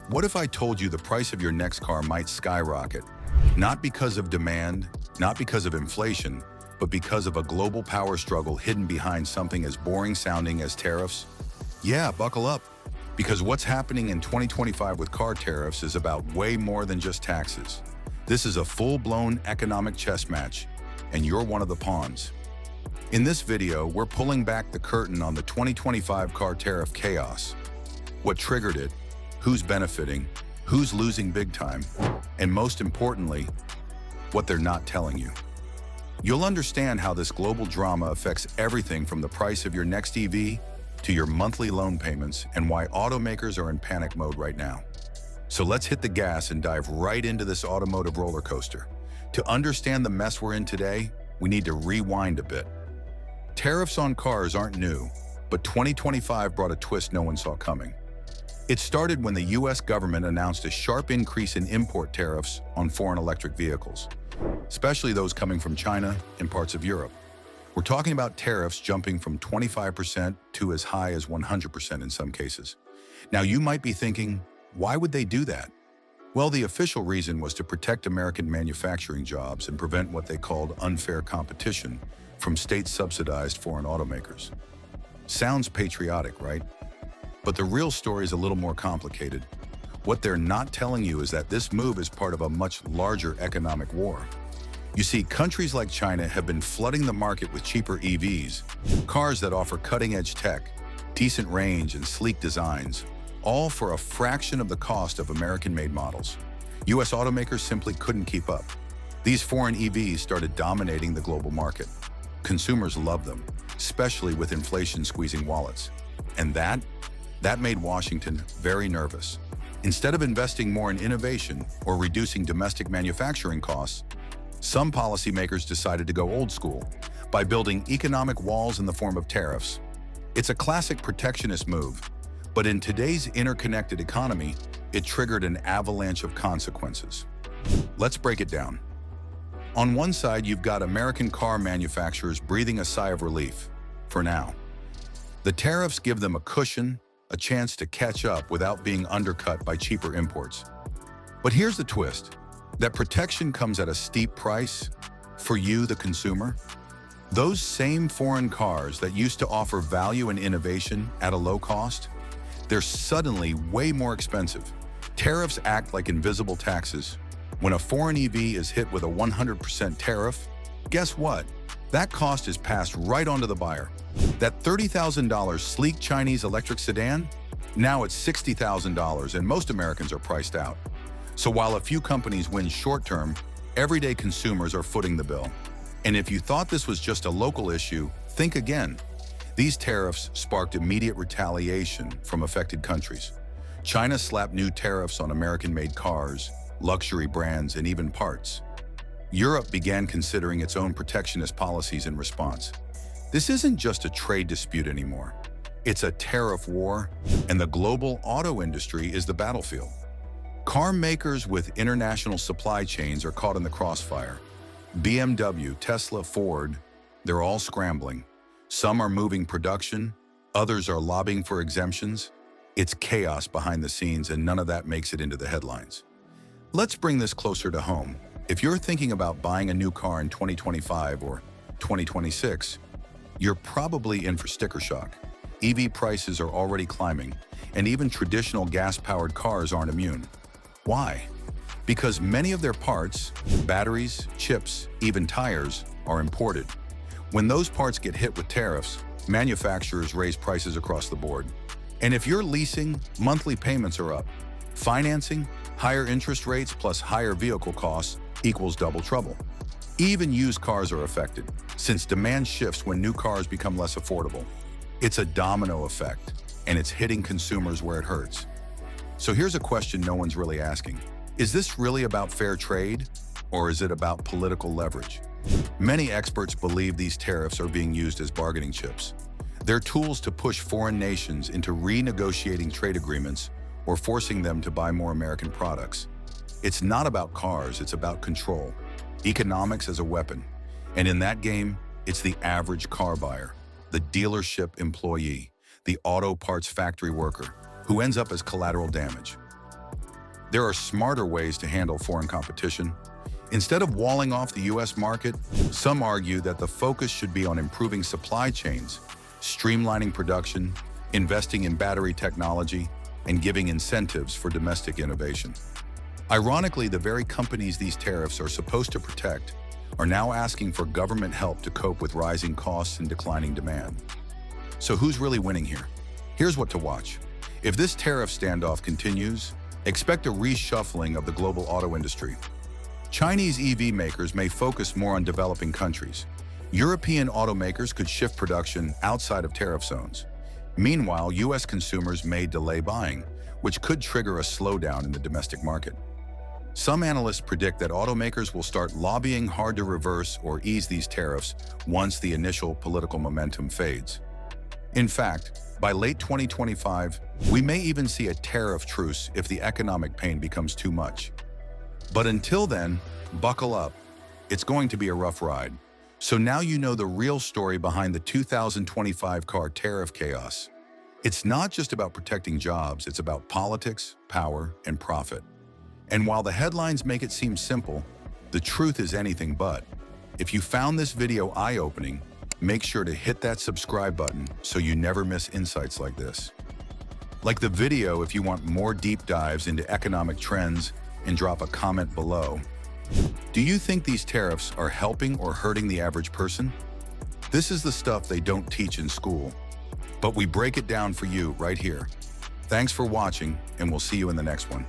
What if I told you the price of your next car might skyrocket? Not because of demand, not because of inflation, but because of a global power struggle hidden behind something as boring sounding as tariffs? Yeah, buckle up. Because what's happening in 2025 with car tariffs is about way more than just taxes. This is a full-blown economic chess match, and you're one of the pawns. In this video, we're pulling back the curtain on the 2025 car tariff chaos. What triggered it, who's benefiting, who's losing big time, and most importantly, what they're not telling you. You'll understand how this global drama affects everything from the price of your next EV to your monthly loan payments and why automakers are in panic mode right now. So let's hit the gas and dive right into this automotive roller coaster. To understand the mess we're in today, we need to rewind a bit. Tariffs on cars aren't new, but 2025 brought a twist no one saw coming. It started when the US government announced a sharp increase in import tariffs on foreign electric vehicles, especially those coming from China and parts of Europe. We're talking about tariffs jumping from 25% to as high as 100% in some cases. Now you might be thinking, why would they do that? Well, the official reason was to protect American manufacturing jobs and prevent what they called unfair competition from state-subsidized foreign automakers. Sounds patriotic, right? But the real story is a little more complicated. What they're not telling you is that this move is part of a much larger economic war. You see, countries like China have been flooding the market with cheaper EVs, cars that offer cutting-edge tech, decent range, and sleek designs, all for a fraction of the cost of American-made models. US automakers simply couldn't keep up. These foreign EVs started dominating the global market. Consumers love them, especially with inflation squeezing wallets. And that made Washington very nervous. Instead of investing more in innovation or reducing domestic manufacturing costs, some policymakers decided to go old school by building economic walls in the form of tariffs. It's a classic protectionist move, but in today's interconnected economy, it triggered an avalanche of consequences. Let's break it down. On one side, you've got American car manufacturers breathing a sigh of relief, for now. The tariffs give them a cushion, a chance to catch up without being undercut by cheaper imports. But here's the twist. That protection comes at a steep price for you, the consumer. Those same foreign cars that used to offer value and innovation at a low cost, they're suddenly way more expensive. Tariffs act like invisible taxes. When a foreign EV is hit with a 100% tariff, guess what? That cost is passed right onto the buyer. That $30,000 sleek Chinese electric sedan, now it's $60,000 and most Americans are priced out. So while a few companies win short-term, everyday consumers are footing the bill. And if you thought this was just a local issue, think again. These tariffs sparked immediate retaliation from affected countries. China slapped new tariffs on American-made cars, luxury brands, and even parts. Europe began considering its own protectionist policies in response. This isn't just a trade dispute anymore. It's a tariff war, and the global auto industry is the battlefield. Car makers with international supply chains are caught in the crossfire. BMW, Tesla, Ford, they're all scrambling. Some are moving production, others are lobbying for exemptions. It's chaos behind the scenes, and none of that makes it into the headlines. Let's bring this closer to home. If you're thinking about buying a new car in 2025 or 2026, you're probably in for sticker shock. EV prices are already climbing, and even traditional gas-powered cars aren't immune. Why? Because many of their parts, batteries, chips, even tires, are imported. When those parts get hit with tariffs, manufacturers raise prices across the board. And if you're leasing, monthly payments are up. Financing, higher interest rates plus higher vehicle costs equals double trouble. Even used cars are affected, since demand shifts when new cars become less affordable. It's a domino effect, and it's hitting consumers where it hurts. So here's a question no one's really asking. Is this really about fair trade, or is it about political leverage? Many experts believe these tariffs are being used as bargaining chips. They're tools to push foreign nations into renegotiating trade agreements or forcing them to buy more American products. It's not about cars, it's about control. Economics as a weapon. And in that game, it's the average car buyer, the dealership employee, the auto parts factory worker, who ends up as collateral damage. There are smarter ways to handle foreign competition. Instead of walling off the US market, some argue that the focus should be on improving supply chains, streamlining production, investing in battery technology, and giving incentives for domestic innovation. Ironically, the very companies these tariffs are supposed to protect are now asking for government help to cope with rising costs and declining demand. So who's really winning here? Here's what to watch. If this tariff standoff continues, expect a reshuffling of the global auto industry. Chinese EV makers may focus more on developing countries. European automakers could shift production outside of tariff zones. Meanwhile, US consumers may delay buying, which could trigger a slowdown in the domestic market. Some analysts predict that automakers will start lobbying hard to reverse or ease these tariffs once the initial political momentum fades. In fact, by late 2025, we may even see a tariff truce if the economic pain becomes too much. But until then, buckle up. It's going to be a rough ride. So now you know the real story behind the 2025 car tariff chaos. It's not just about protecting jobs, it's about politics, power, and profit. And while the headlines make it seem simple, the truth is anything but. If you found this video eye-opening, make sure to hit that subscribe button so you never miss insights like this. Like the video if you want more deep dives into economic trends, and drop a comment below. Do you think these tariffs are helping or hurting the average person? This is the stuff they don't teach in school, but we break it down for you right here. Thanks for watching, and we'll see you in the next one.